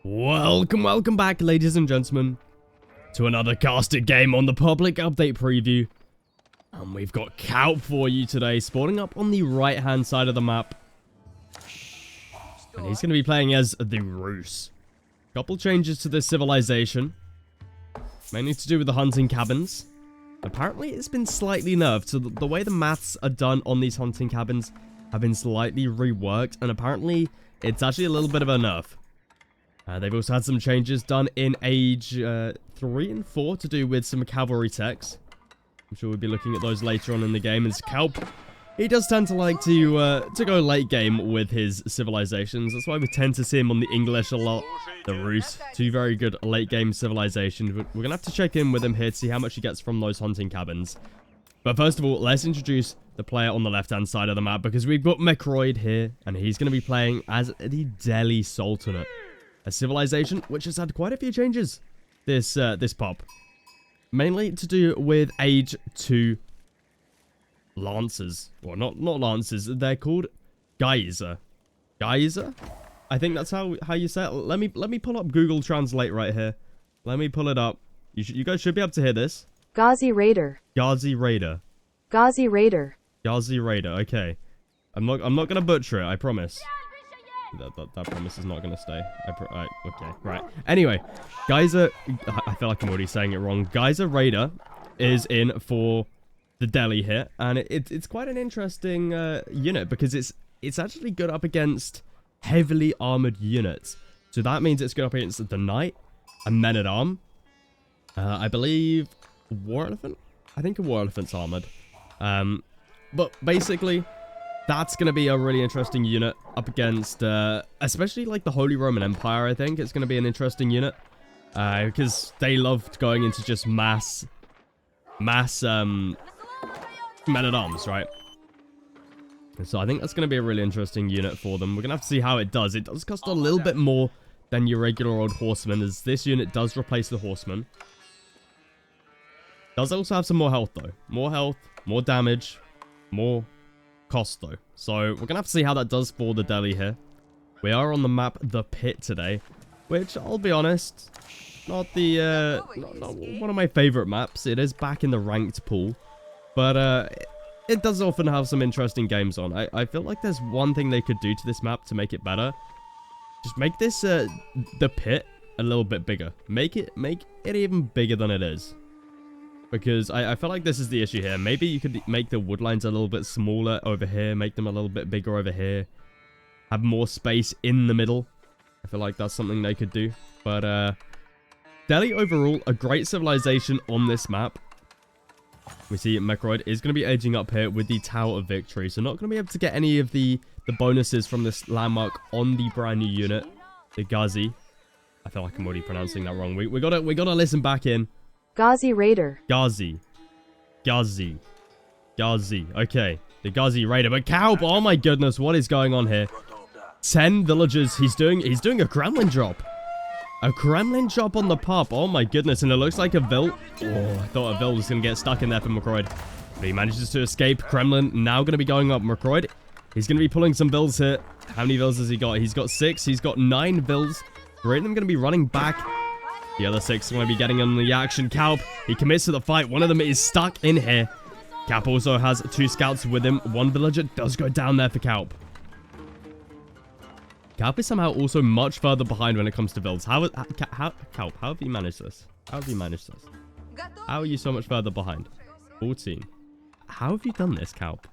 Welcome back, ladies and gentlemen, to another casted game on the public update preview. And we've got PUP for you today, spawning up on the right-hand side of the map. And he's going to be playing as the Roos. Couple changes to this civilization, mainly to do with the hunting cabins. Apparently, it's been slightly nerfed, so the way the maths are done on these hunting cabins have been slightly reworked, and apparently, it's actually a little bit of a nerf. They've also had some changes done in Age 3 and 4 to do with some cavalry techs. I'm sure we'll be looking at those later on in the game. As PUP, he does tend to like to go late game with his civilizations. That's why we tend to see him on the English a lot. The Roos, two very good late game civilizations. We're going to have to check in with him here to see how much he gets from those hunting cabins. But first of all, let's introduce the player on the left-hand side of the map, because we've got MrMerlin here, and he's going to be playing as the Delhi Sultanate. A civilization which has had quite a few changes this PUP. Mainly to do with Age 2 Lancers. Well, not Lancers. They're called Geyser. Geyser? I think that's how you say it. Let me pull up Google Translate right here. Let me pull it up. You guys should be able to hear this. Ghazi Raider. Ghazi Raider. Ghazi Raider. Ghazi Raider. Okay. I'm not gonna butcher it, I promise. That promise is not going to stay. Okay, right. Anyway, Geyser... I feel like I'm already saying it wrong. Geyser Raider is in for the Delhi here. And it's quite an interesting unit, because it's actually good up against heavily armored units. So that means it's good up against the Knight, a Men-at-Arm. I believe War Elephant? I think a War Elephant's armored. But basically, that's going to be a really interesting unit up against, especially like the Holy Roman Empire. I think it's going to be an interesting unit, because they loved going into just mass men-at-arms, right? And so I think that's going to be a really interesting unit for them. We're going to have to see how it does. It does cost a little bit more than your regular old horseman, as this unit does replace the horseman. Does also have some more health, though. More health, more damage, more cost, though. So we're gonna have to see how that does for the Delhi here. We are on the map The Pit today, which, I'll be honest, not one of my favorite maps. It is back in the ranked pool, but it does often have some interesting games on. I feel like there's one thing they could do to this map to make it better. Just make this The Pit a little bit bigger. Make it even bigger than it is. Because I feel like this is the issue here. Maybe you could make the woodlines a little bit smaller over here. Make them a little bit bigger over here. Have more space in the middle. I feel like that's something they could do. But Delhi overall, a great civilization on this map. We see MrMerlin is going to be edging up here with the Tower of Victory. So not going to be able to get any of the bonuses from this landmark on the brand new unit. The Ghazi. I feel like I'm already pronouncing that wrong. We gotta listen back in. Ghazi Raider. Ghazi. Okay, the Ghazi Raider. But PUP, oh my goodness, what is going on here? 10 villagers. He's doing a Kremlin drop. A Kremlin drop on the PUP. Oh my goodness, and it looks like a Vil. Oh, I thought a Vil was going to get stuck in there for MrMerlin. But he manages to escape. Kremlin now going to be going up. MrMerlin, he's going to be pulling some Vils here. How many Vils has he got? He's got 6. He's got 9 Vils. Great, I'm going to be running back. The other 6 are going to be getting on the action. PUP, he commits to the fight. One of them is stuck in here. PUP also has 2 scouts with him. 1 villager does go down there for PUP. PUP is somehow also much further behind when it comes to builds. PUP, how have you managed this? How are you so much further behind? 14. How have you done this, PUP?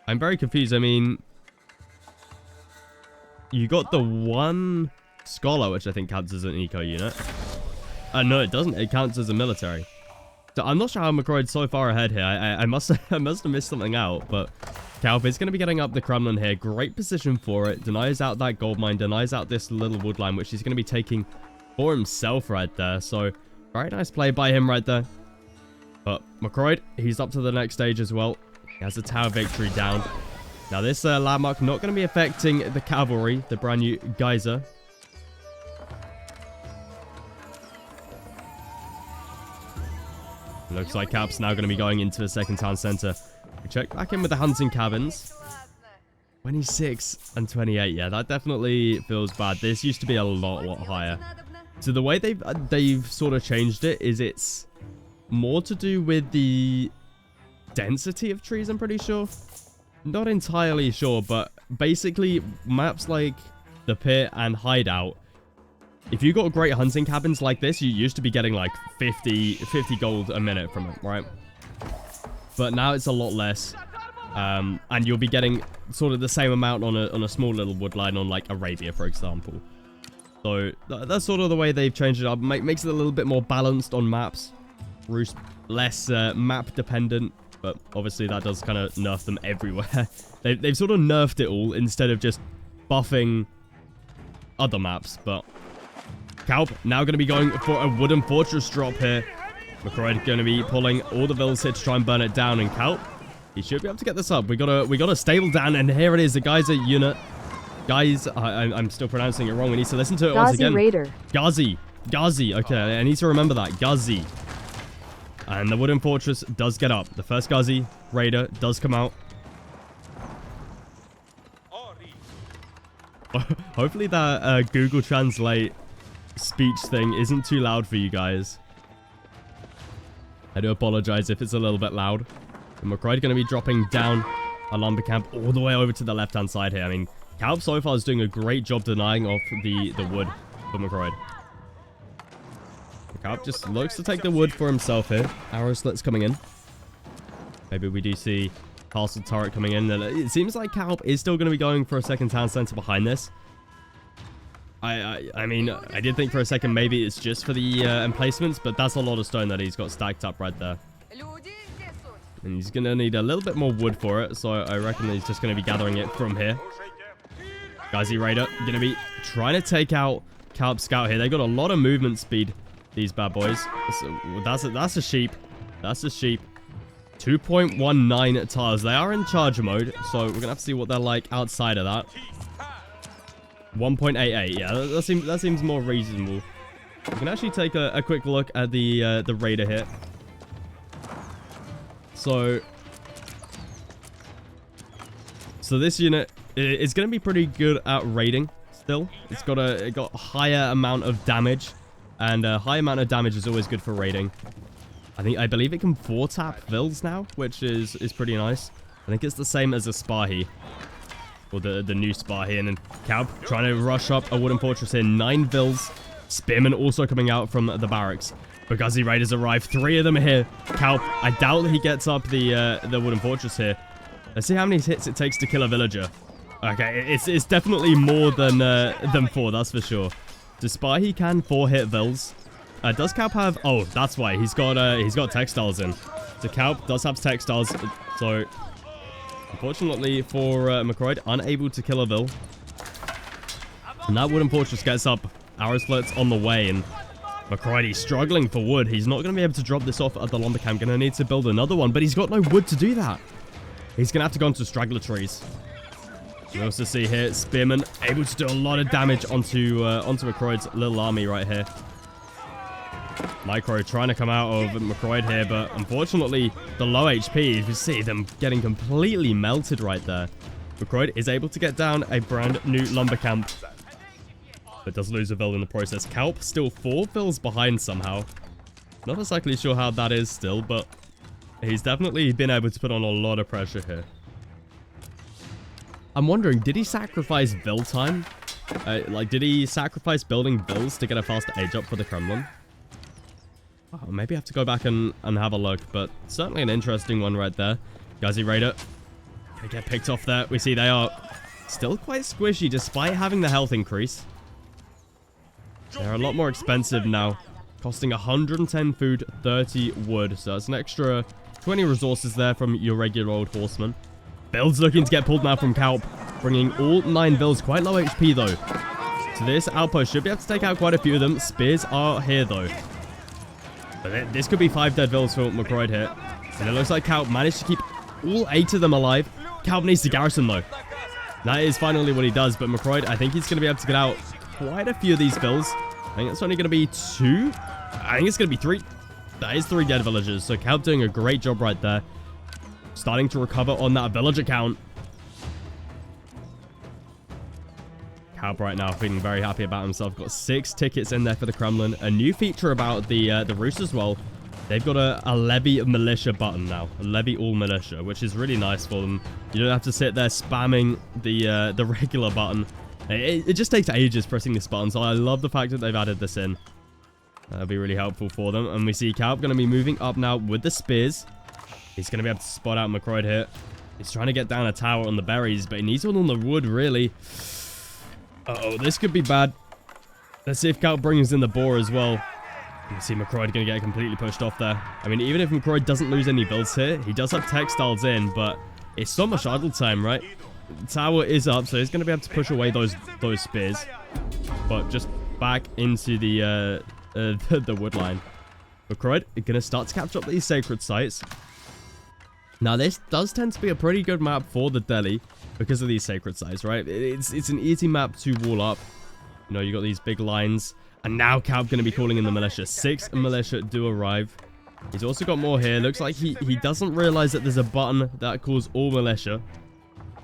I'm very confused. I mean, you got the 1... Scholar, which I think counts as an eco unit. No, it doesn't. It counts as a military. So I'm not sure how MrMerlin's so far ahead here. I must have missed something out. But PUP is going to be getting up the Kremlin here. Great position for it. Denies out that gold mine. Denies out this little wood line, which he's going to be taking for himself right there. So very nice play by him right there. But MrMerlin, he's up to the next stage as well. He has the Tower Victory down. Now this landmark not going to be affecting the cavalry, the brand new Geyser. Looks like PUP's now going to be going into the second town center. We check back in with the hunting cabins. 26 and 28. Yeah, that definitely feels bad. This used to be a lot higher. So the way they've sort of changed it is it's more to do with the density of trees, I'm pretty sure. Not entirely sure, but basically maps like the pit and hideout, if you got great hunting cabins like this, you used to be getting like 50 gold a minute from it, right? But now it's a lot less. And you'll be getting sort of the same amount on a small little woodline on like Arabia, for example. So that's sort of the way they've changed it up. Makes it a little bit more balanced on maps. Less map dependent. But obviously that does kind of nerf them everywhere. They've sort of nerfed it all instead of just buffing other maps. But Kalp now going to be going for a wooden fortress drop here. McCroy going to be pulling all the villas here to try and burn it down. And Kalp, he should be able to get this up. We got a stable down, and here it is. The Geyser unit. Guys, I'm still pronouncing it wrong. We need to listen to it once again. Raider. Ghazi. Okay, I need to remember that. Ghazi. And the wooden fortress does get up. The first Ghazi Raider does come out. Hopefully that Google Translate speech thing isn't too loud for you guys. I do apologize if it's a little bit loud. And McCroy going to be dropping down a lumber camp all the way over to the left-hand side here. I mean, Kalp so far is doing a great job denying off the wood for McCroy. Kalp just looks to take the wood for himself here. Arrow slits coming in. Maybe we do see castle turret coming in. It seems like Kalp is still going to be going for a second town center behind this. I mean, I did think for a second maybe it's just for the emplacements, but that's a lot of stone that he's got stacked up right there. And he's going to need a little bit more wood for it, so I reckon he's just going to be gathering it from here. Ghazi Raider going to be trying to take out Kalp Scout here. They got a lot of movement speed, these bad boys. That's a sheep. That's a sheep. 2.19 tiles. They are in charge mode, so we're going to have to see what they're like outside of that. 1.88. Yeah, that seems more reasonable. We can actually take a quick look at the Raider here. So this unit is going to be pretty good at raiding still. It got a higher amount of damage, and a high amount of damage is always good for raiding. I believe it can 4-tap vills now, which is pretty nice. I think it's the same as a Spahi, or the new Spahi. And then Kalp trying to rush up a wooden fortress here. 9 vills. Spearmen also coming out from the barracks. But Ghazi Raiders arrive. 3 of them here. Kalp, I doubt he gets up the wooden fortress here. Let's see how many hits it takes to kill a villager. Okay, it's definitely more than 4, that's for sure. Despite he can 4-hit vills. Does Kalp have... Oh, that's why. He's got textiles in. So Kalp does have textiles. So, unfortunately for McCroy, unable to kill a vill. And that wooden fortress gets up. Arrow splits on the way, and McCroy struggling for wood. He's not going to be able to drop this off at the lumber camp. Going to need to build another one, but he's got no wood to do that. He's going to have to go into straggler trees. We also see here Spearman able to do a lot of damage onto McCroy's little army right here. Micro trying to come out of McCroy here, but unfortunately the low HP, you can see them getting completely melted right there. McCroy is able to get down a brand new lumber camp, but does lose a vill in the process. Kalp still 4 vills behind somehow. Not exactly sure how that is still, but he's definitely been able to put on a lot of pressure here. I'm wondering, did he sacrifice vill time? Did he sacrifice building vills to get a faster age up for the Kremlin? Oh, maybe I have to go back and have a look, but certainly an interesting one right there. Ghazi Raider gonna get picked off there. We see they are still quite squishy despite having the health increase. They're a lot more expensive now, costing 110 food, 30 wood. So that's an extra 20 resources there from your regular old horseman. Build's looking to get pulled now from Kalp, bringing all 9 vills. Quite low HP though. So this outpost should be able to take out quite a few of them. Spears are here though. But this could be 5 dead vills for McCroy here. And it looks like Kalp managed to keep all 8 of them alive. Kalp needs to garrison though. That is finally what he does. But McCroy, I think he's going to be able to get out quite a few of these vills. I think it's only going to be 2. I think it's going to be 3. That is 3 dead villagers. So Kalp doing a great job right there. Starting to recover on that villager count. Calp right now feeling very happy about himself. Got 6 tickets in there for the Kremlin. A new feature about the Rus as well. They've got a levy militia button now. A levy all militia, which is really nice for them. You don't have to sit there spamming the regular button. It just takes ages pressing this button, so I love the fact that they've added this in. That'll be really helpful for them. And we see Calp going to be moving up now with the spears. He's going to be able to spot out McCroyd here. He's trying to get down a tower on the berries, but he needs one on the wood, really. Uh-oh, this could be bad. Let's see if Calp brings in the boar as well. You see McCroyd going to get completely pushed off there. I mean, even if McCroyd doesn't lose any builds here, he does have textiles in, but it's so much idle time, right? The tower is up, so he's going to be able to push away those spears. But just back into the wood line. McCroyd going to start to capture up these sacred sites. Now, this does tend to be a pretty good map for the Delhi because of these sacred sites, right? It's an easy map to wall up. You know, you got these big lines. And now Calp going to be calling in the militia. 6 militia do arrive. He's also got more here. Looks like he doesn't realize that there's a button that calls all militia.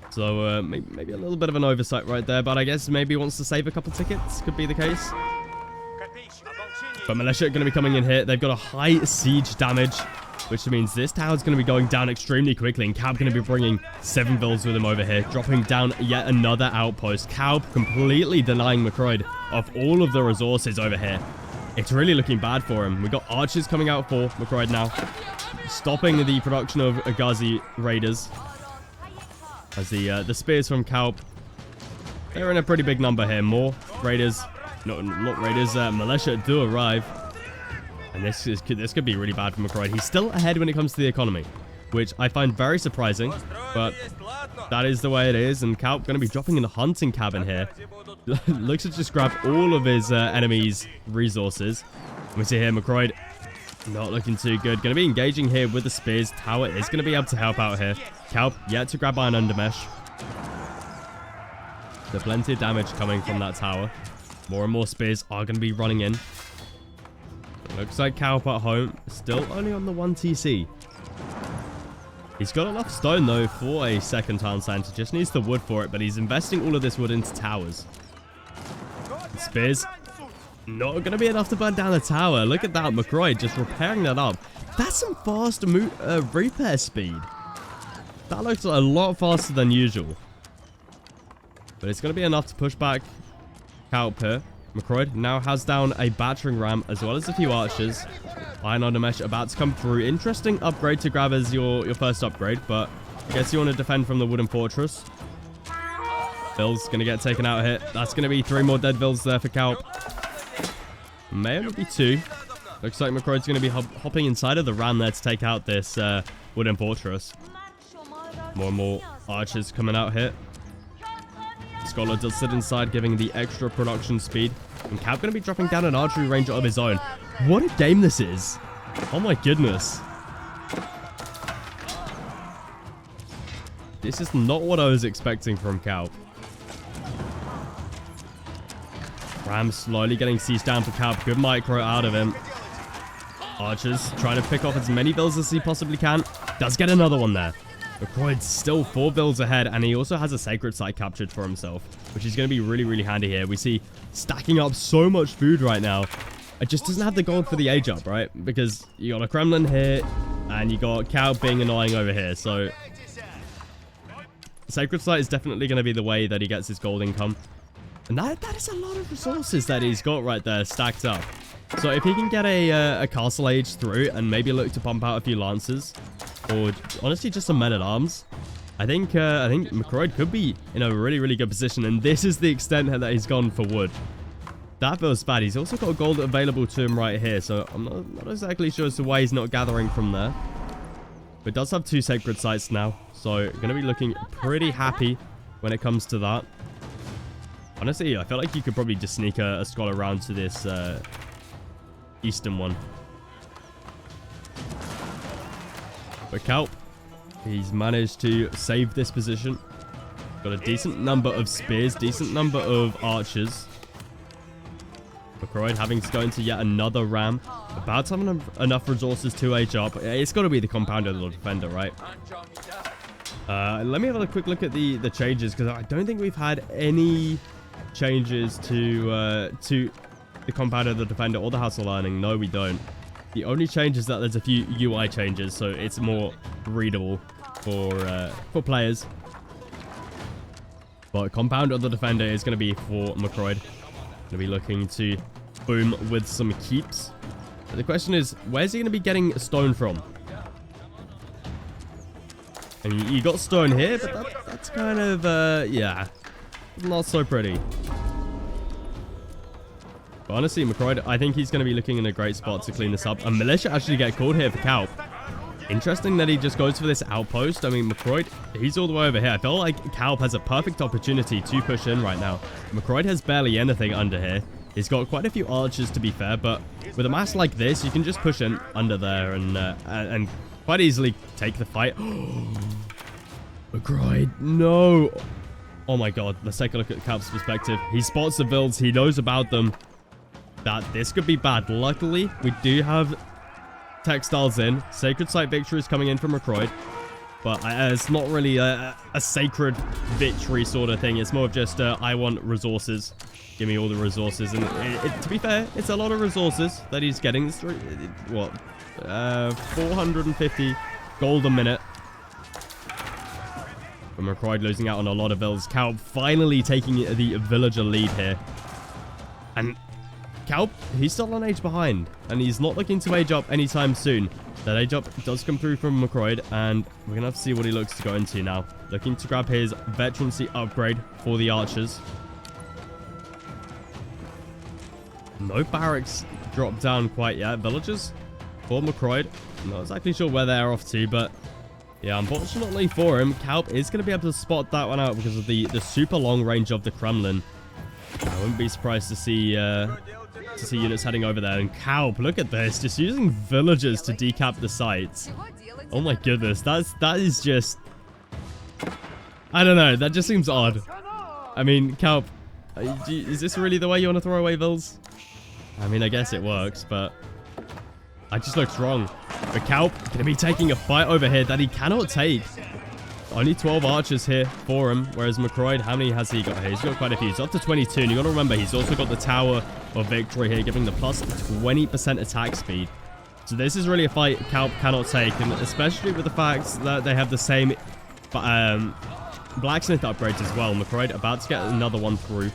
So maybe a little bit of an oversight right there. But I guess maybe he wants to save a couple tickets. Could be the case. But militia are going to be coming in here. They've got a high siege damage, which means this tower's going to be going down extremely quickly. And Calp going to be bringing 7 builds with him over here, dropping down yet another outpost. Calp completely denying McCroyd of all of the resources over here. It's really looking bad for him. We've got archers coming out for McCroyd now, stopping the production of Ghazi raiders. As the spears from Calp, they're in a pretty big number here. More raiders, not raiders, militia do arrive. And this could be really bad for McCroyd. He's still ahead when it comes to the economy, which I find very surprising, but that is the way it is. And Calp going to be dropping in a hunting cabin here. Looks to just grab all of his enemies' resources. We see here McCroyd not looking too good. Going to be engaging here with the spears. Tower is going to be able to help out here. Calp yet to grab iron undermesh. There's plenty of damage coming from that tower. More and more spears are going to be running in. Looks like Calp at home, still only on the 1 TC. He's got enough stone, though, for a second town center. Just needs the wood for it, but he's investing all of this wood into towers. And spears, not going to be enough to burn down the tower. Look at that, McCroyd just repairing that up. That's some fast repair speed. That looks a lot faster than usual. But it's going to be enough to push back Calp here. McCroyd now has down a battering ram as well as a few archers. Iron under mesh about to come through. Interesting upgrade to grab as your first upgrade, but I guess you want to defend from the wooden fortress. Bill's going to get taken out here. That's going to be 3 more dead Bills there for Calp. May only be 2. Looks like McCroyd's going to be hopping inside of the ram there to take out this wooden fortress. More and more archers coming out here. Scholar does sit inside, giving the extra production speed. And Calp going to be dropping down an archery range of his own. What a game this is. Oh my goodness. This is not what I was expecting from Calp. Ram slowly getting sieged down for Calp. Good micro out of him. Archers trying to pick off as many builds as he possibly can. Does get another one there. McCroyd's still 4 builds ahead, and he also has a sacred site captured for himself, which is going to be really, really handy here. We see stacking up so much food right now. It just doesn't have the gold for the age up, right? Because you got a Kremlin here, and you got Calp being annoying over here. So sacred site is definitely going to be the way that he gets his gold income. And that is a lot of resources that he's got right there stacked up. So if he can get a castle age through and maybe look to pump out a few lancers, or honestly just some men-at-arms, I think McCroyd could be in a really, really good position. And this is the extent that he's gone for wood. That feels bad. He's also got gold available to him right here, so I'm not exactly sure as to why he's not gathering from there. But does have 2 sacred sites now, so going to be looking pretty happy when it comes to that. Honestly, I feel like you could probably just sneak a scholar around to this eastern one. But Calp, he's managed to save this position. Got a decent number of spears, decent number of archers. McCroyd having to go into yet another ram. About to have enough resources to age up. It's got to be the compounder little defender, right? Let me have a quick look at the changes, because I don't think we've had any changes to the compound of the defender or the house of learning. No, we don't. The only change is that there's a few UI changes, so it's more readable for players. But compound of the defender is going to be for McCroyd. Going to be looking to boom with some keeps. But the question is, where's he going to be getting stone from? I mean, you got stone here, but that's kind of, yeah, not so pretty. But honestly, McCroyd, I think he's going to be looking in a great spot to clean this up. And Militia actually get called here for Calp. Interesting that he just goes for this outpost. I mean, McCroyd, he's all the way over here. I feel like Calp has a perfect opportunity to push in right now. McCroyd has barely anything under here. He's got quite a few archers, to be fair, but with a mass like this, you can just push in under there and quite easily take the fight. McCroyd, no. Oh my god, let's take a look at Calp's perspective. He spots the builds, he knows about them. That this could be bad. Luckily, we do have textiles in. Sacred Site victory is coming in from McCroyd. But it's not really a sacred victory sort of thing. It's more of just, I want resources. Give me all the resources. And to be fair, it's a lot of resources that he's getting. It's, what? 450 gold a minute. But McCroyd losing out on a lot of builds. Calp finally taking the villager lead here. And Calp, he's still an age behind, and he's not looking to age up anytime soon. That age up does come through from McCroyd, and we're going to have to see what he looks to go into now. Looking to grab his veterancy upgrade for the archers. No barracks dropped down quite yet. Villagers for McCroyd. Not exactly sure where they're off to, but yeah, unfortunately for him, Calp is going to be able to spot that one out because of the super long range of the Kremlin. I wouldn't be surprised to see units heading over there. And Calp, look at this, just using villagers to decap the sites. Oh my goodness, that is just, I don't know, that just seems odd. I mean, Calp, is this really the way you want to throw away vills? I mean, I guess it works, but that just looks wrong. But Calp going to be taking a fight over here that he cannot take. Only 12 archers here for him, whereas McCroyd, how many has he got here? He's got quite a few. He's up to 22, and you got to remember, he's also got the Tower of Victory here, giving the plus 20% attack speed. So this is really a fight Calp cannot take, and especially with the fact that they have the same blacksmith upgrades as well. McCroyd about to get another one through.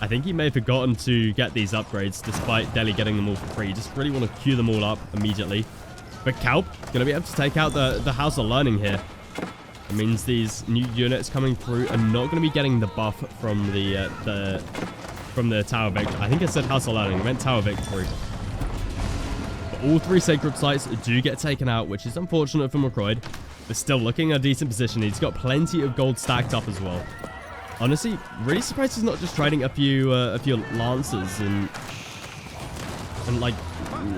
I think he may have forgotten to get these upgrades, despite Delhi getting them all for free. Just really want to queue them all up immediately. But Calp going to be able to take out the House of Learning here. It means these new units coming through are not going to be getting the buff from the Tower of Victory. I think I said House of Learning. I meant Tower of Victory. But all three sacred sites do get taken out, which is unfortunate for McCroyd. But still looking in a decent position. He's got plenty of gold stacked up as well. Honestly, really surprised he's not just trading a few lancers and like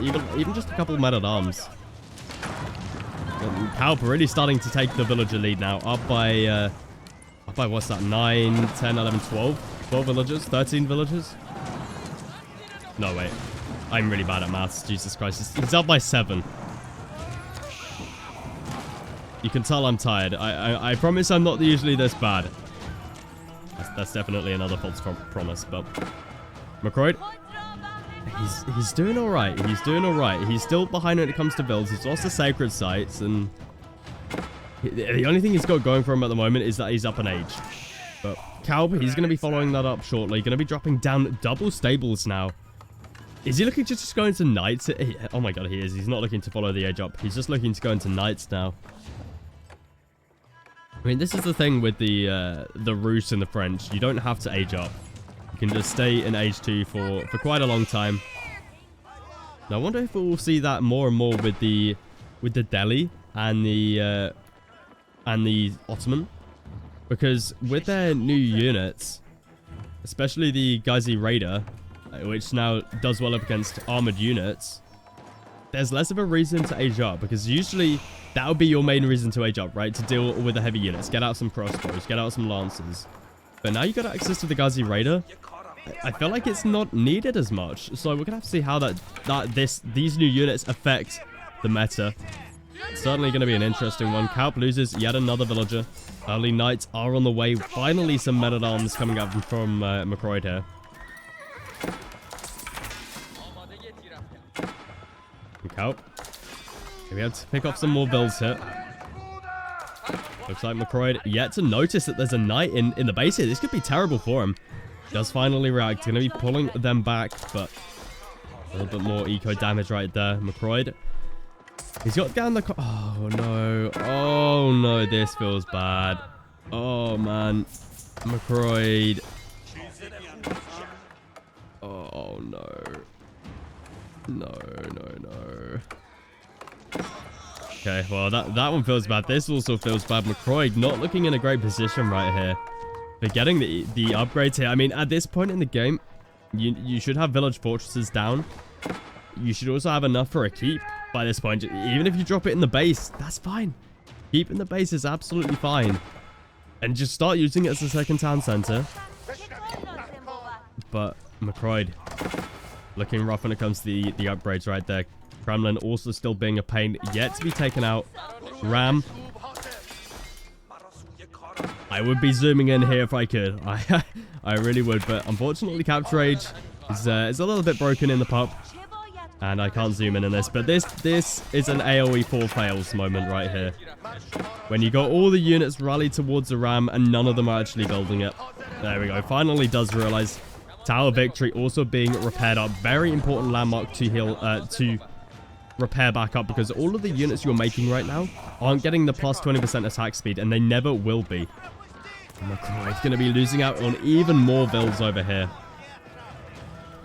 even just a couple men-at-arms. Calp really starting to take the villager lead now, up by what's that, 9, 10, 11, 12? 12 villagers? 13 villagers? No, wait. I'm really bad at maths. Jesus Christ. He's up by 7. You can tell I'm tired. I promise I'm not usually this bad. That's definitely another false promise, but McCroyd, he's doing all right. He's doing all right. He's still behind when it comes to builds. He's lost the sacred sites, and the only thing he's got going for him at the moment is that he's up in age. But Calp, he's going to be following that up shortly. Going to be dropping down double stables now. Is he looking to just go into knights? Oh my god, he is. He's not looking to follow the age up. He's just looking to go into knights now. I mean, this is the thing with the Rus and the French. You don't have to age up. You can just stay in age 2 for quite a long time. Now, I wonder if we'll see that more and more with the Delhi and the Ottoman, because with their new units, especially the Ghazi Raider, which now does well up against armored units, there's less of a reason to age up, because usually that would be your main reason to age up, right? To deal with the heavy units, get out some crossbows, get out some lancers. But now you got access to the Ghazi Raider. I feel like it's not needed as much. So we're gonna have to see how these new units affect the meta. It's certainly gonna be an interesting one. Calp loses yet another villager. Early Knights are on the way. Finally, some men-at-arms coming up from McCroyd here. Help. We have to pick off some more builds here. Looks like McCroyd yet to notice that there's a knight in the base here. This could be terrible for him. Does finally react. Going to be pulling them back, but a little bit more eco damage right there. McCroyd. He's got down the... Oh, no. Oh, no. This feels bad. Oh, man. McCroyd. Oh, no. No. Okay, well, that one feels bad. This also feels bad. McCroyd not looking in a great position right here. But getting the upgrades here. I mean, at this point in the game, you should have village fortresses down. You should also have enough for a keep by this point. Even if you drop it in the base, that's fine. Keep in the base is absolutely fine. And just start using it as a second town center. But McCroyd looking rough when it comes to the upgrades right there. Kremlin also still being a pain, yet to be taken out. Ram. I would be zooming in here if I could. I really would, but unfortunately Capture Age is a little bit broken in the PUP. And I can't zoom in this, but this is an AoE 4 fails moment right here. When you got all the units rallied towards the Ram and none of them are actually building it. There we go. Finally does realize. Tower Victory also being repaired up. Very important landmark to heal, to repair back up, because all of the units you're making right now aren't getting the plus 20% attack speed, and they never will be. McCroyd's going to be losing out on even more builds over here.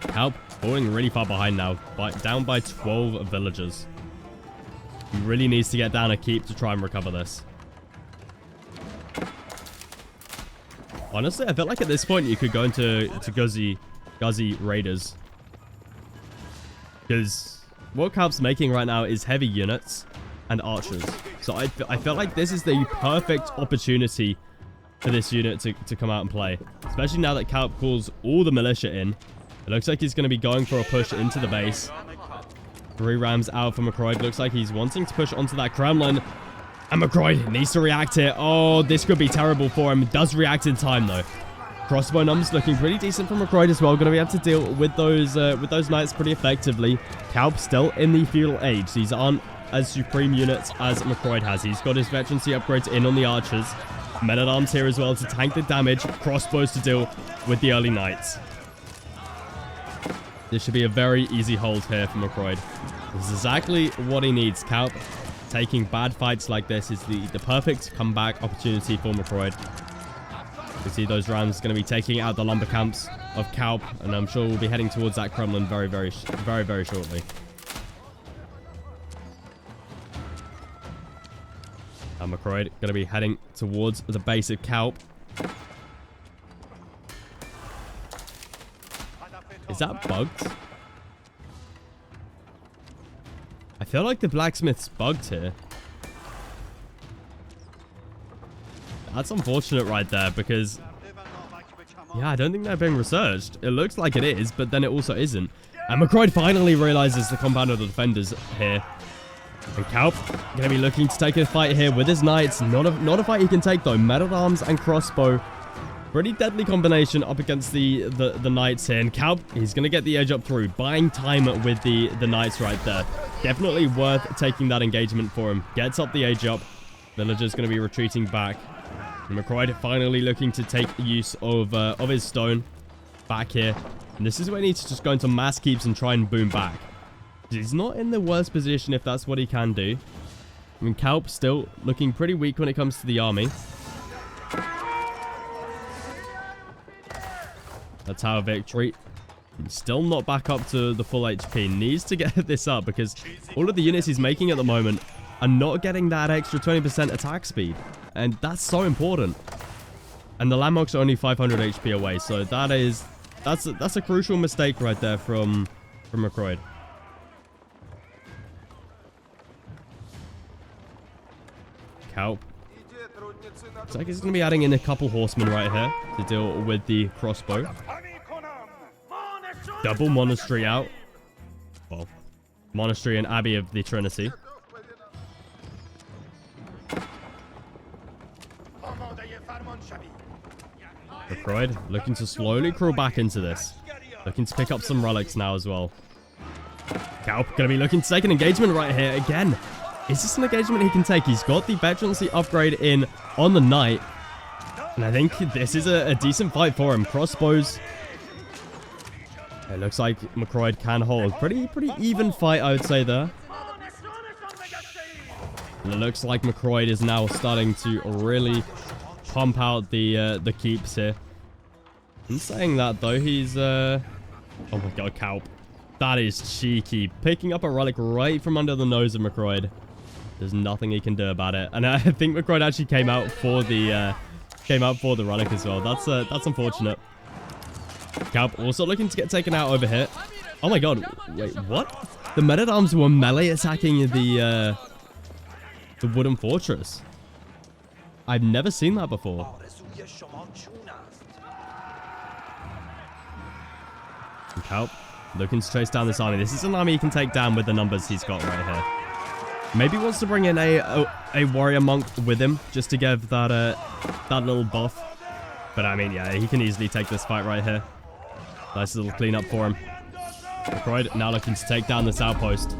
Help. Falling really far behind now. Down by 12 villagers. He really needs to get down a keep to try and recover this. Honestly, I feel like at this point you could go into Guzzy Raiders. Because what Calp's making right now is heavy units and archers. So I feel like this is the perfect opportunity for this unit to come out and play. Especially now that Calp calls all the militia in. It looks like he's going to be going for a push into the base. 3 rams out for McCroyd. Looks like he's wanting to push onto that Kremlin. And McCroyd needs to react here. Oh, this could be terrible for him. Does react in time, though. Crossbow numbers looking pretty decent for McCroyd as well. Going to be able to deal with those knights pretty effectively. Calp still in the feudal age. These aren't as supreme units as McCroyd has. He's got his veterancy upgrades in on the archers. Men-at-arms here as well to tank the damage. Crossbows to deal with the early knights. This should be a very easy hold here for McCroyd. This is exactly what he needs. Calp taking bad fights like this is the perfect comeback opportunity for McCroyd. You see those rams going to be taking out the lumber camps of Calp, and I'm sure we'll be heading towards that Kremlin very shortly. And McCroyd going to be heading towards the base of Calp. Is that bugged? I feel like the blacksmith's bugged here. That's unfortunate right there, because yeah, I don't think they're being researched. It looks like it is, but then it also isn't. And McCroyd finally realizes the compound of the defenders here. And Calp going to be looking to take a fight here with his knights. Not a fight he can take though. Men-at-arms and crossbow. Pretty deadly combination up against the knights here. And Calp, he's going to get the edge up through. Buying time with the knights right there. Definitely worth taking that engagement for him. Gets up the edge up. Villager's going to be retreating back. And McCroyd finally looking to take use of his stone back here. And this is where he needs to just go into mass keeps and try and boom back. He's not in the worst position if that's what he can do. I mean, Calp still looking pretty weak when it comes to the army. That's Tower Victory. Still not back up to the full HP. Needs to get this up because all of the units he's making at the moment are not getting that extra 20% attack speed. And that's so important. And the landmarks are only 500 HP away. So that's a crucial mistake right there from McCroyd. Calp. Looks like he's going to be adding in a couple horsemen right here to deal with the crossbow. Double monastery out. Well, monastery and abbey of the Trinity. McCroyd looking to slowly crawl back into this. Looking to pick up some relics now as well. Kaup going to be looking to take an engagement right here again. Is this an engagement he can take? He's got the veterancy upgrade in on the knight. And I think this is a decent fight for him. Crossbows. It looks like McCroyd can hold. Pretty even fight, I would say there. And it looks like McCroyd is now starting to really pump out the keeps here. In saying that, though, he's... oh my god, Kaup. That is cheeky. Picking up a relic right from under the nose of McCroyd. There's nothing he can do about it. And I think McCroyd actually came out for the relic as well. That's unfortunate. Kaup also looking to get taken out over here. Oh my god. Wait, what? The men-at-arms were melee attacking the wooden fortress. I've never seen that before. And Kaup looking to chase down this army. This is an army he can take down with the numbers he's got right here. Maybe wants to bring in a warrior monk with him just to give that little buff. But I mean, yeah, he can easily take this fight right here. Nice little cleanup for him. McCroyd now looking to take down this outpost.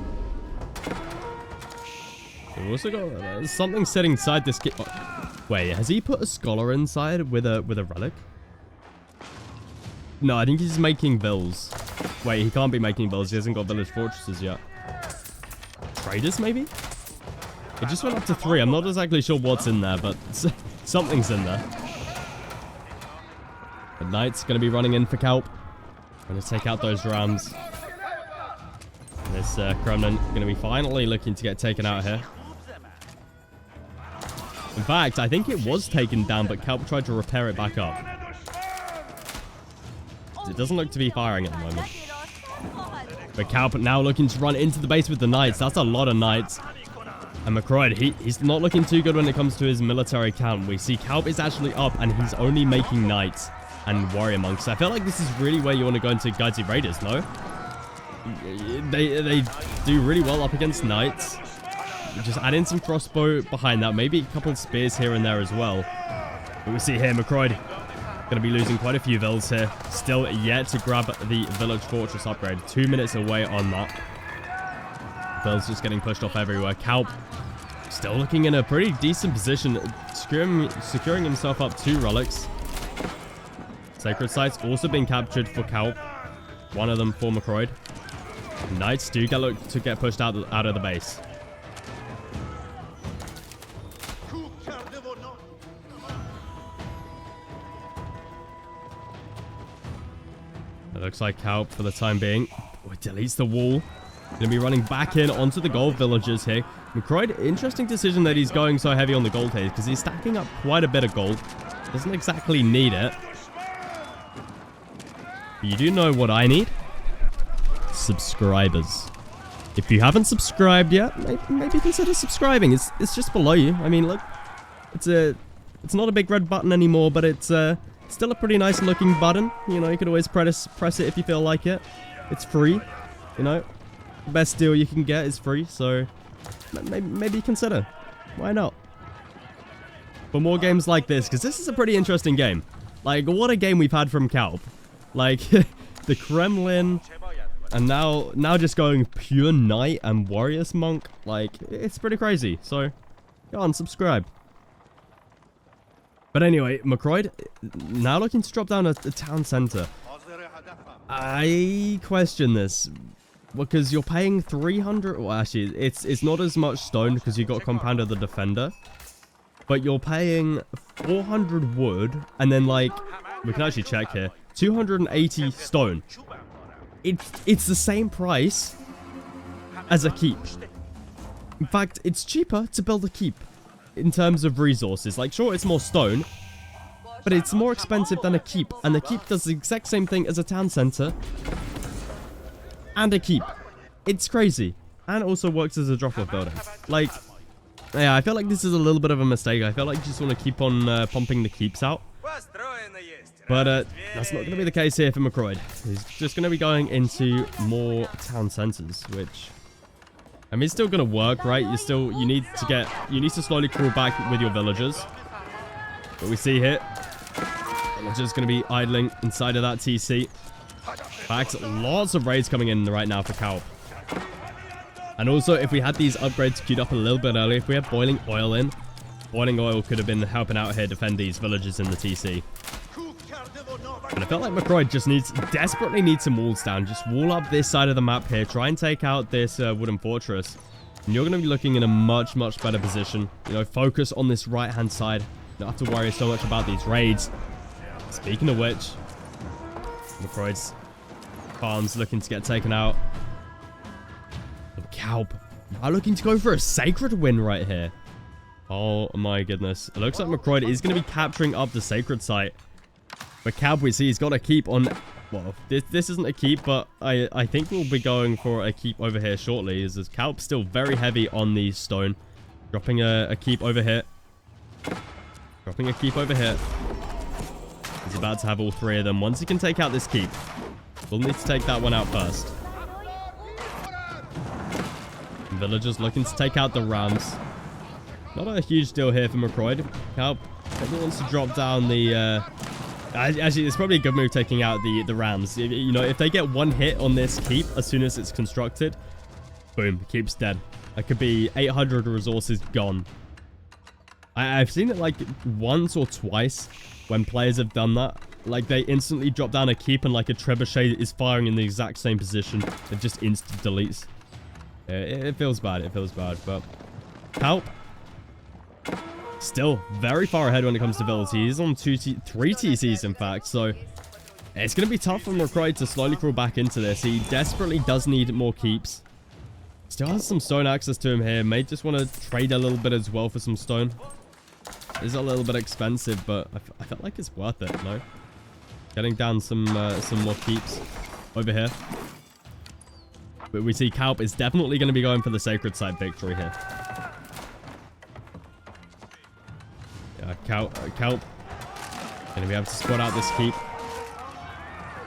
We've also got something sitting inside this kit. Oh, wait, has he put a scholar inside with a relic? No, I think he's making vills. Wait, he can't be making vills. He hasn't got village fortresses yet. Traders, maybe? It just went up to 3. I'm not exactly sure what's in there, but something's in there. The knight's going to be running in for Kaup. Going to take out those rams. This Kremlin going to be finally looking to get taken out here. In fact, I think it was taken down, but Kaup tried to repair it back up. It doesn't look to be firing at the moment. But Kaup now looking to run into the base with the knights. That's a lot of knights. And McCroyd, he's not looking too good when it comes to his military count. We see Kaup is actually up, and he's only making knights and warrior monks. I feel like this is really where you want to go into Guardsy Raiders, no? They do really well up against knights. Just add in some crossbow behind that. Maybe a couple of spears here and there as well. But we see here, McCroyd going to be losing quite a few vills here. Still yet to grab the village fortress upgrade. 2 minutes away on that. Vills just getting pushed off everywhere. Kaup still looking in a pretty decent position. Securing himself up 2 relics. Sacred sites also being captured for Kaup. One of them for McCroyd. Knights do get pushed out of the base. It looks like Kaup for the time being. Oh, it deletes the wall. Going to be running back in onto the gold villagers here. McCroyd, interesting decision that he's going so heavy on the gold here because he's stacking up quite a bit of gold. Doesn't exactly need it. But you do know what I need? Subscribers. If you haven't subscribed yet, maybe consider subscribing. It's just below you. I mean, look, it's not a big red button anymore, but it's still a pretty nice looking button. You know, you could always press it if you feel like it. It's free. You know, the best deal you can get is free, so maybe consider. Why not? For more games like this, because this is a pretty interesting game. Like, what a game we've had from Kaup. Like, the Kremlin, and now just going pure knight and warriors monk. Like, it's pretty crazy. So, go on, subscribe. But anyway, McCroyd, now looking to drop down a town center. I question this, because you're paying 300, well actually, it's not as much stone because you got Compounder the Defender. But you're paying 400 wood, and then like, we can actually check here, 280 stone. It's the same price as a keep. In fact, it's cheaper to build a keep in terms of resources. Like, sure, it's more stone, but it's more expensive than a keep. And the keep does the exact same thing as a town center and a keep. It's crazy. And it also works as a drop-off building. Like, yeah, I feel like this is a little bit of a mistake. I feel like you just want to keep on pumping the keeps out. But that's not going to be the case here for McCroyd. He's just going to be going into more town centers, which, I mean, it's still going to work, right? You need to slowly crawl back with your villagers. But we see here, Just going to be idling inside of that TC. In fact, lots of raids coming in right now for Calp. And also, if we had these upgrades queued up a little bit earlier, if we had boiling oil in, boiling oil could have been helping out here defend these villages in the TC. And I felt like McCroy just desperately needs some walls down. Just wall up this side of the map here. Try and take out this wooden fortress. And you're going to be looking in a much, much better position. You know, focus on this right-hand side. Don't have to worry so much about these raids. Speaking of which, McCroy's farms looking to get taken out. Calp are looking to go for a sacred win right here. Oh my goodness. It looks like McCroy is going to be capturing up the sacred site. But Calp, we see he's got a keep on... Well, this isn't a keep, but I think we'll be going for a keep over here shortly. As Calp's still very heavy on the stone. Dropping a keep over here. Dropping a keep over here. He's about to have all three of them. Once he can take out this keep, we'll need to take that one out first. Villagers looking to take out the rams. Not a huge deal here for McCroy. Calp probably wants to drop down the... Actually, it's probably a good move taking out the rams. You know, if they get one hit on this keep as soon as it's constructed, boom, keep's dead. That could be 800 resources gone. I've seen it like once or twice when players have done that. Like they instantly drop down a keep and like a trebuchet is firing in the exact same position. It just instant deletes. It feels bad. It feels bad. But Calp still very far ahead when it comes to villas. He's on 3 TCs in fact. So it's going to be tough for McCroy to slowly crawl back into this. He desperately does need more keeps. Still has some stone access to him here. May just want to trade a little bit as well for some stone. It's a little bit expensive, but I felt like it's worth it, no? Getting down some more keeps over here. But we see Calp is definitely going to be going for the sacred site victory here. Yeah, Calp going to be able to spot out this keep.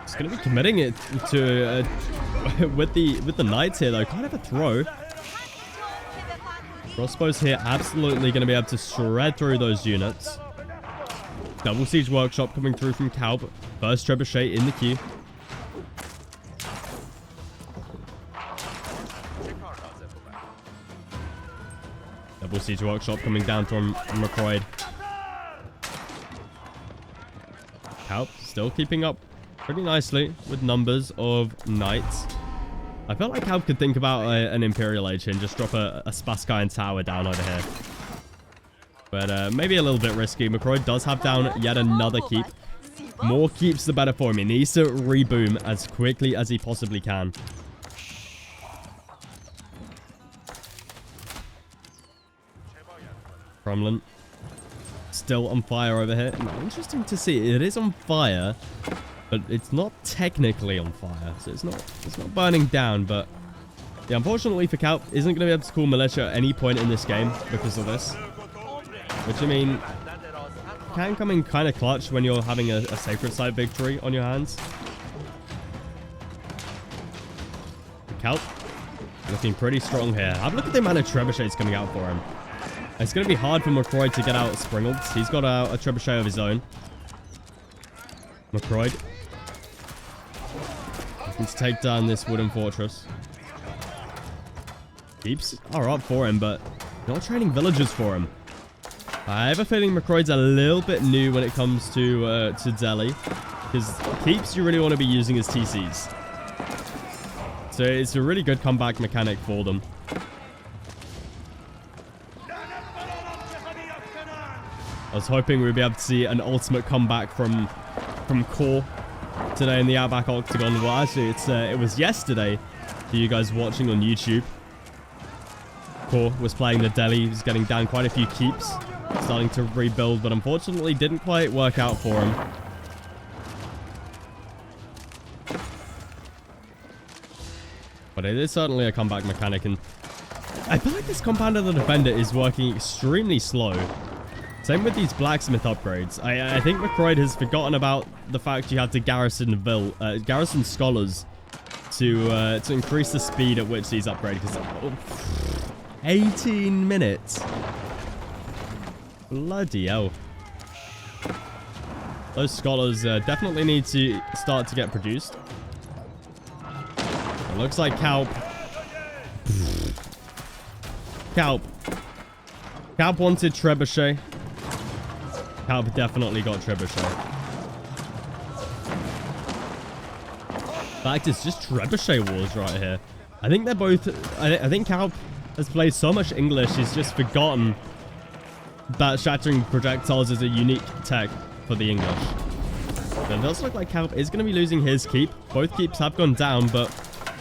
He's going to be committing it to with the knights here though. Kind of a throw. Crossbows here absolutely going to be able to shred through those units. Double siege workshop coming through from Calp. First trebuchet in the queue. Double siege workshop coming down from McCroy. Calp still keeping up pretty nicely with numbers of knights. I felt like Calp could think about an Imperial Age and just drop a Spaskayan tower down over here. But maybe a little bit risky. McCroy does have down yet another keep. More keeps the better for him. He needs to reboom as quickly as he possibly can. MrMerlin still on fire over here. Interesting to see. It is on fire, but it's not technically on fire, so it's not burning down. But yeah, unfortunately for Calp, isn't going to be able to call militia at any point in this game because of this. Which, I mean, can come in kind of clutch when you're having a sacred site victory on your hands. Calp looking pretty strong here. Have a look at the amount of trebuchets coming out for him. It's going to be hard for McCroy to get out Springled. He's got a trebuchet of his own. McCroy looking to take down this wooden fortress. Keeps are up for him, but not training villagers for him. I have a feeling McCroy's a little bit new when it comes to Delhi, because keeps you really want to be using as TCs. So it's a really good comeback mechanic for them. I was hoping we'd be able to see an ultimate comeback from Core today in the Outback Octagon. Well, actually, it was yesterday for you guys watching on YouTube. Core was playing the Delhi. He was getting down quite a few keeps, starting to rebuild, but unfortunately didn't quite work out for him. But it is certainly a comeback mechanic, and I feel like this Compounder the Defender is working extremely slow. Same with these blacksmith upgrades. I think McCroy has forgotten about the fact you have to garrison scholars to increase the speed at which these upgrade. Because 18 minutes. Bloody hell. Those scholars definitely need to start to get produced. It looks like Calp. Calp wanted Trebuchet. Calp definitely got Trebuchet. In fact, it's just Trebuchet wars right here. I think they're both... I think Calp has played so much English, he's just forgotten that shattering projectiles is a unique tech for the English. But it does look like Calp is going to be losing his keep. Both keeps have gone down, but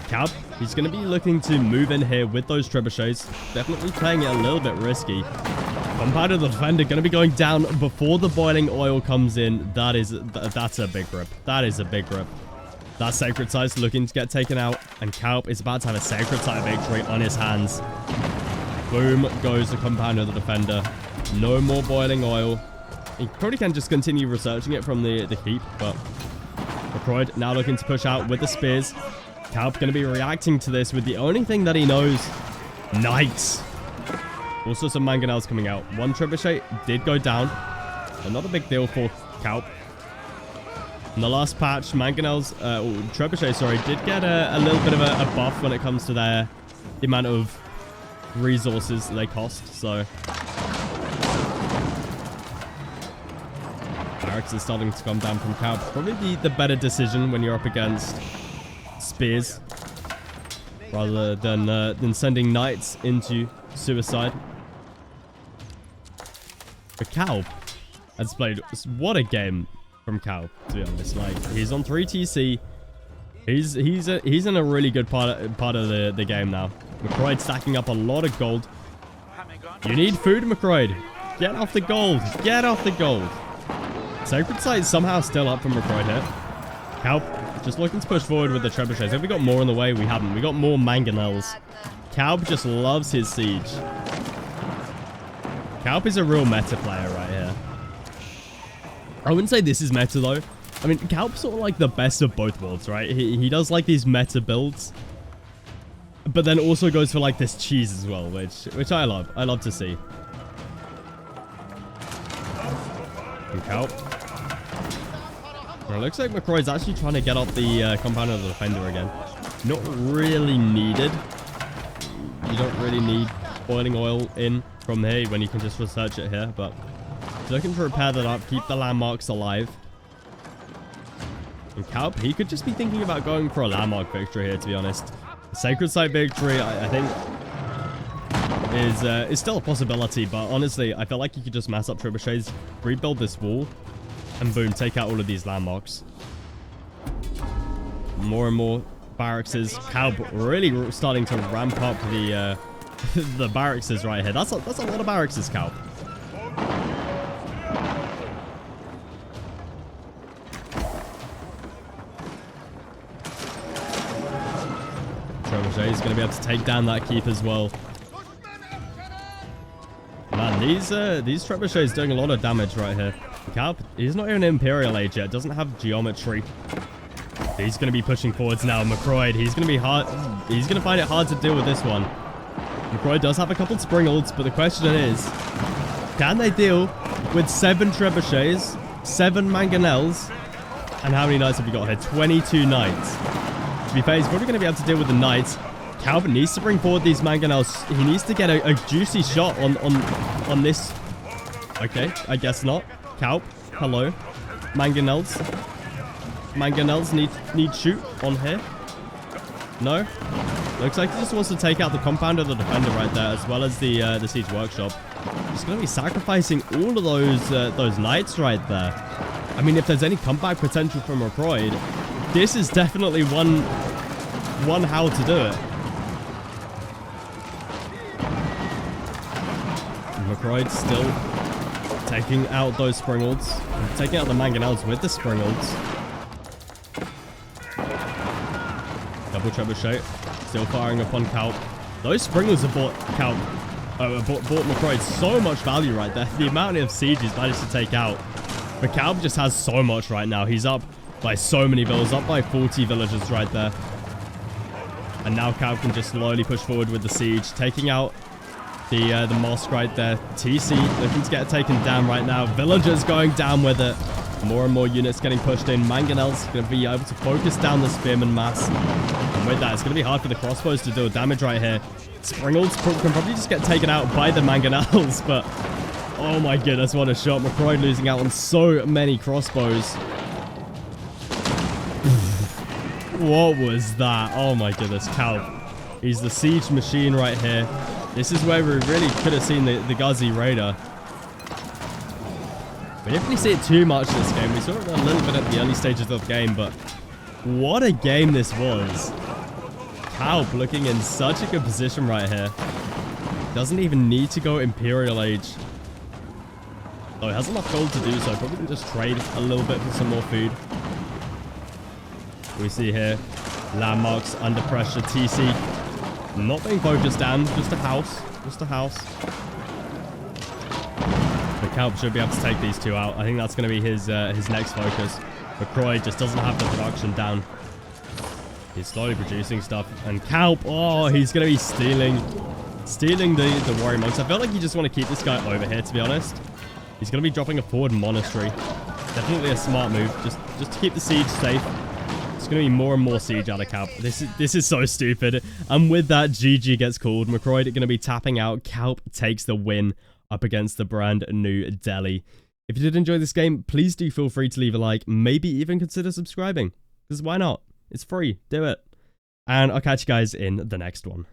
Calp, he's going to be looking to move in here with those Trebuchets. Definitely playing it a little bit risky. Compound of the Defender going to be going down before the boiling oil comes in. That's a big rip. That is a big rip. That Sacred Sight's looking to get taken out, and Calp is about to have a Sacred Sight victory on his hands. Boom goes the Compound of the Defender. No more boiling oil. He probably can just continue researching it from the keep, but McCroyd now looking to push out with the spears. Calp going to be reacting to this with the only thing that he knows. Knights. Also some mangonels coming out. One Trebuchet did go down. Another big deal for Calp. In the last patch, mangonels, Trebuchet, sorry, did get a little bit of a buff when it comes to the amount of resources they cost, so... Barracks is starting to come down from Calp. Probably the better decision when you're up against spears, rather than sending knights into suicide. But Calp has played... What a game from Calp, to be honest. Like, he's on 3 TC. He's in a really good part of the game now. McCroyd stacking up a lot of gold. You need food, McCroyd. Get off the gold. Get off the gold. Sacred Sight somehow still up from McCroyd here. Calp just looking to push forward with the Trebuchets. Have we got more on the way? We haven't. We got more mangonels. Calp just loves his siege. Calp is a real meta player right here. I wouldn't say this is meta though. I mean, Calp's sort of like the best of both worlds, right? He does like these meta builds, but then also goes for like this cheese as well, which I love. I love to see. And Calp. Well, it looks like McCroyd's actually trying to get up the Compound of the Defender again. Not really needed. You don't really need boiling oil in from here when you can just research it here, but he's looking to repair that up, keep the landmarks alive. And Calp, he could just be thinking about going for a landmark victory here, to be honest. A Sacred Sight victory, I think, is still a possibility, but honestly, I feel like you could just mass up Trebuchets, rebuild this wall, and boom, take out all of these landmarks. More and more barracks. Calp really starting to ramp up the the barracks right here. That's a lot of barracks, Calp. Trebuchet is going to be able to take down that keep as well. Man, these Trebuchets doing a lot of damage right here. Calp, he's not even Imperial Age yet. Doesn't have geometry. He's going to be pushing forwards now. McCroyd, he's going to be hard. He's going to find it hard to deal with this one. McCroyd does have a couple of Springolds, but the question is, can they deal with 7 Trebuchets, 7 Mangonels, and how many Knights have we got here? 22 Knights. To be fair, he's probably going to be able to deal with the Knights. Calp needs to bring forward these Mangonels. He needs to get a juicy shot on this. Okay, I guess not. Calp, hello. Mangonels. Mangonels need shoot on here. No. Looks like he just wants to take out the Compound of the Defender right there, as well as the Siege Workshop. He's going to be sacrificing all of those Knights right there. I mean, if there's any comeback potential from McCroyd, this is definitely one how to do it. McCroyd still taking out those Springolds. Taking out the Mangonels with the Springolds. Double Trebuchet. Still firing upon Calp. Those Springolds have bought Calp. Bought McCroyd so much value right there. The amount of siege he's managed to take out. But Calp just has so much right now. He's up by so many villagers. Up by 40 villagers right there. And now Calp can just slowly push forward with the siege. Taking out the mosque right there. TC looking to get taken down right now. Villagers going down with it. More and more units getting pushed in. Mangonel's going to be able to focus down the spearman mass. And with that, it's going to be hard for the crossbows to deal damage right here. Springles can probably just get taken out by the Mangonels, but oh my goodness, what a shot. McCroy losing out on so many crossbows. What was that? Oh my goodness, Calp. He's the siege machine right here. This is where we really could have seen the Ghazi Raider. We didn't really see it too much this game. We saw it a little bit at the early stages of the game, but what a game this was. Calp looking in such a good position right here. Doesn't even need to go Imperial Age. Oh, he has enough gold to do so. Probably can just trade a little bit for some more food. We see here, landmarks under pressure. TC not being focused down, just a house. Just a house. The Calp should be able to take these two out. I think that's going to be his next focus. McCroy just doesn't have the production down. He's slowly producing stuff. And Calp, oh, he's going to be stealing the warrior monks. I feel like you just want to keep this guy over here, to be honest. He's going to be dropping a forward monastery. Definitely a smart move, just to keep the siege safe. It's going to be more and more siege out of Calp. This is so stupid. And with that, GG gets called. McCroy going to be tapping out. Calp takes the win up against the brand new Delhi. If you did enjoy this game, please do feel free to leave a like. Maybe even consider subscribing. Because why not? It's free. Do it. And I'll catch you guys in the next one.